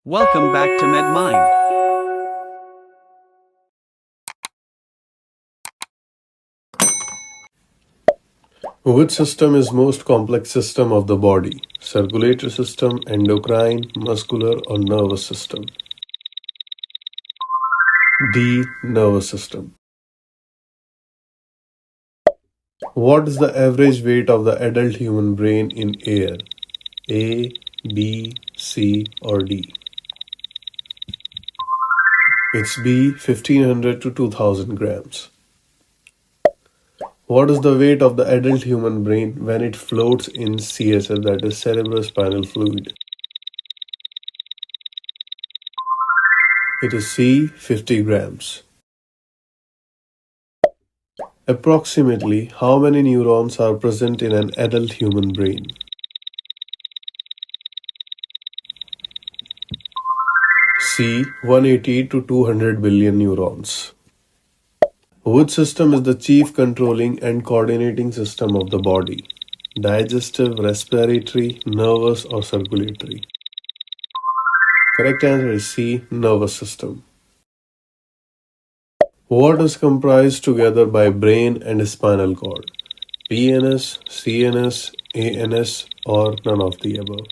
Welcome back to MedMind. Which system is most complex system of the body? Circulatory system, endocrine, muscular or nervous system? D. Nervous system. What is the average weight of the adult human brain in air? A, B, C or D? It's B. 1500 to 2000 grams. What is the weight of the adult human brain when it floats in CSF, that is cerebrospinal fluid? It is C. 50 grams. Approximately how many neurons are present in an adult human brain? C. 180 to 200 billion neurons. Which system is the chief controlling and coordinating system of the body? Digestive, respiratory, nervous or circulatory? Correct answer is C. Nervous system. What is comprised together by brain and spinal cord? PNS, CNS, ANS or none of the above?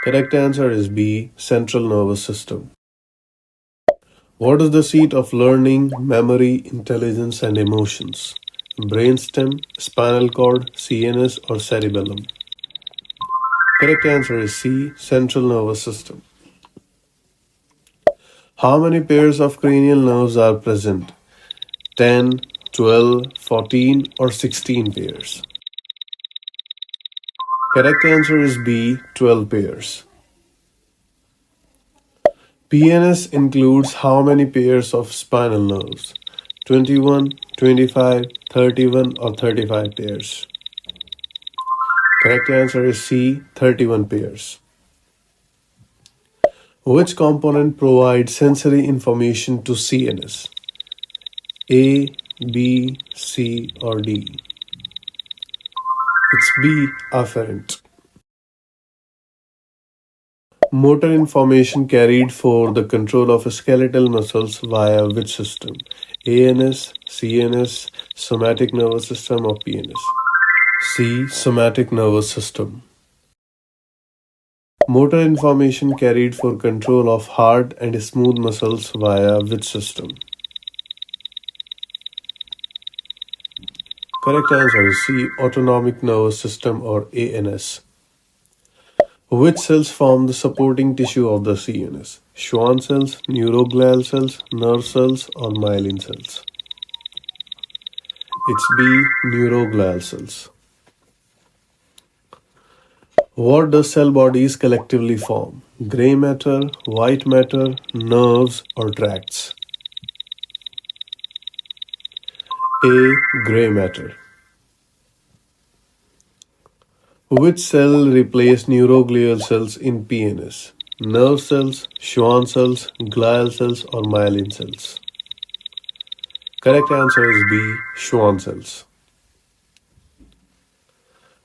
Correct answer is B. Central nervous system. What is the seat of learning, memory, intelligence and emotions? Brainstem, spinal cord, CNS or cerebellum? Correct answer is C. Central nervous system. How many pairs of cranial nerves are present? 10, 12, 14 or 16 pairs? Correct answer is B. 12 pairs. PNS includes how many pairs of spinal nerves? 21, 25, 31 or 35 pairs? Correct answer is C. 31 pairs. Which component provides sensory information to CNS? A, B, C or D? It's B. Afferent. Motor information carried for the control of skeletal muscles via which system? ANS, CNS, somatic nervous system or PNS? C. Somatic nervous system. Motor information carried for control of hard and smooth muscles via which system? Correct answer is C. Autonomic nervous system or ANS. Which cells form the supporting tissue of the CNS? Schwann cells, neuroglial cells, nerve cells or myelin cells? It's B. Neuroglial cells. What does cell bodies collectively form? Gray matter, white matter, nerves or tracts? A. Gray matter. Which cell replaced neuroglial cells in PNS? Nerve cells, Schwann cells, glial cells or myelin cells? Correct answer is B. Schwann cells.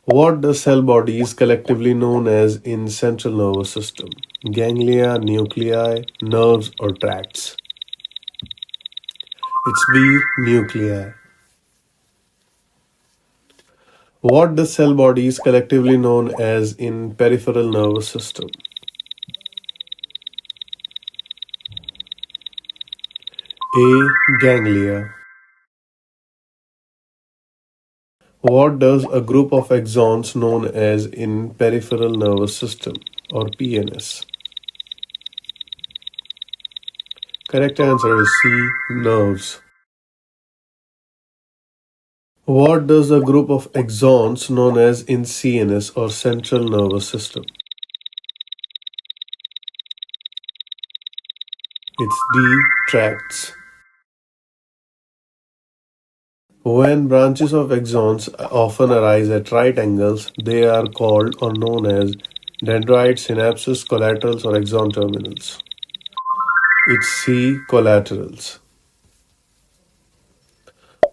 What does cell body is collectively known as in central nervous system? Ganglia, nuclei, nerves or tracts? It's B. Nuclei. What does cell body is collectively known as in peripheral nervous system? A. Ganglia. What does a group of axons known as in peripheral nervous system or PNS? Correct answer is C. Nerves. What does a group of axons known as in CNS or central nervous system? It's D. Tracts. When branches of axons often arise at right angles, they are called or known as dendrite, synapses, collaterals or axon terminals. It's C. Collaterals.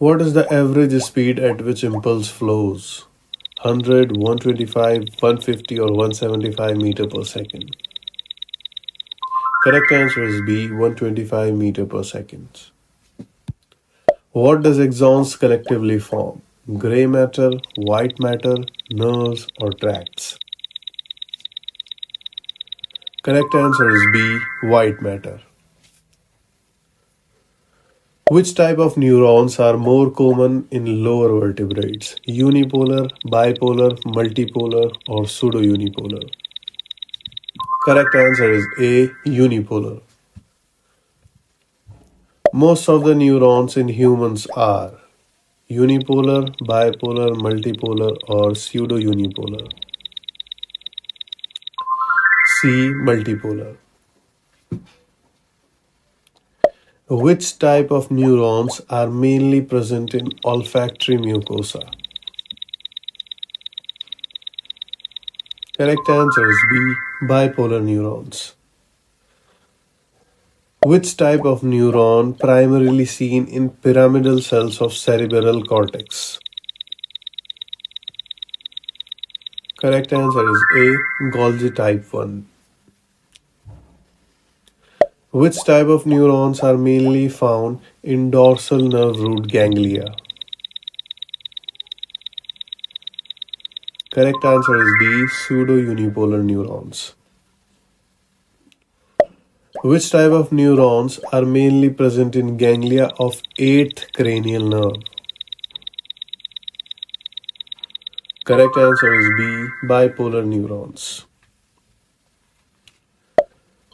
What is the average speed at which impulse flows? 100, 125, 150 or 175 meter per second? Correct answer is B, 125 meter per second. What does axons collectively form? Gray matter, white matter, nerves, or tracts? Correct answer is B, white matter. Which type of neurons are more common in lower vertebrates? Unipolar, bipolar, multipolar, or pseudo-unipolar? Correct answer is A, unipolar. Most of the neurons in humans are unipolar, bipolar, multipolar, or pseudo-unipolar. C, multipolar. Which type of neurons are mainly present in olfactory mucosa? Correct answer is B, bipolar neurons. Which type of neuron primarily seen in pyramidal cells of cerebral cortex? Correct answer is A, Golgi type 1. Which type of neurons are mainly found in dorsal nerve root ganglia? Correct answer is D, pseudo-unipolar neurons. Which type of neurons are mainly present in ganglia of 8th cranial nerve? Correct answer is B, bipolar neurons.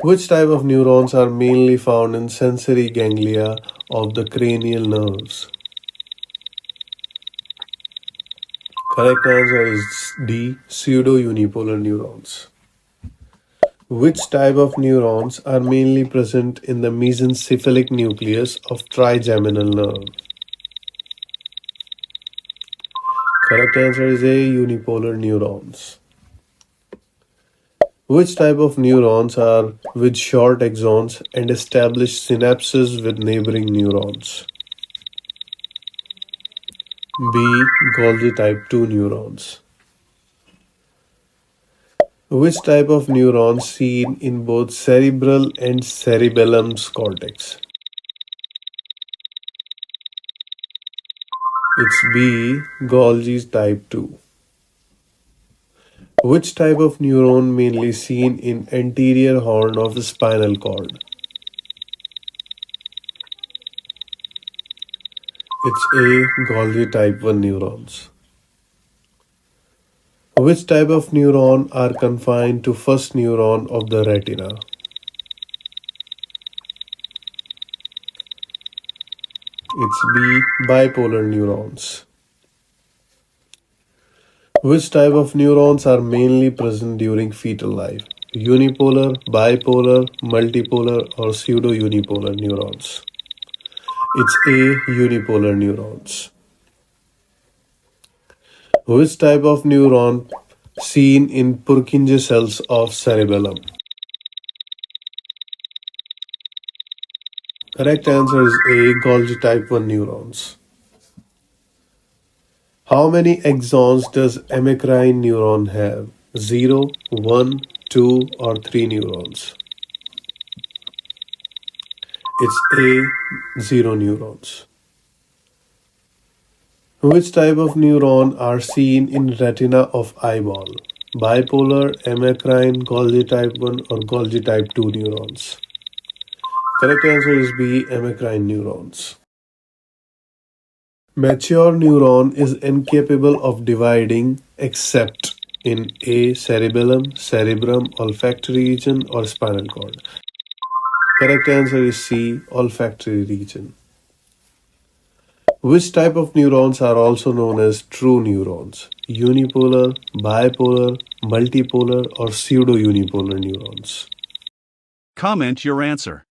Which type of neurons are mainly found in sensory ganglia of the cranial nerves? Correct answer is D, pseudo-unipolar neurons. Which type of neurons are mainly present in the mesencephalic nucleus of trigeminal nerve? Correct answer is A, unipolar neurons. Which type of neurons are with short axons and establish synapses with neighboring neurons? B, Golgi type 2 neurons. Which type of neurons seen in both cerebral and cerebellum's cortex? It's B, Golgi's type 2. Which type of neuron mainly seen in anterior horn of the spinal cord? It's A, Golgi type 1 neurons. Which type of neuron are confined to first neuron of the retina? It's B, bipolar neurons. Which type of neurons are mainly present during fetal life? Unipolar, bipolar, multipolar, or pseudo-unipolar neurons? It's A, unipolar neurons. Which type of neuron seen in Purkinje cells of cerebellum? Correct answer is A, Golgi type 1 neurons. How many axons does amacrine neuron have? 0, 1, 2, or 3 neurons? It's A, 0 neurons. Which type of neuron are seen in retina of eyeball? Bipolar, amacrine, Golgi type 1, or Golgi type 2 neurons? Correct answer is B, amacrine neurons. Mature neuron is incapable of dividing except in A, cerebellum, cerebrum, olfactory region, or spinal cord. Correct answer is C, olfactory region. Which type of neurons are also known as true neurons? Unipolar, bipolar, multipolar, or pseudo-unipolar neurons? Comment your answer.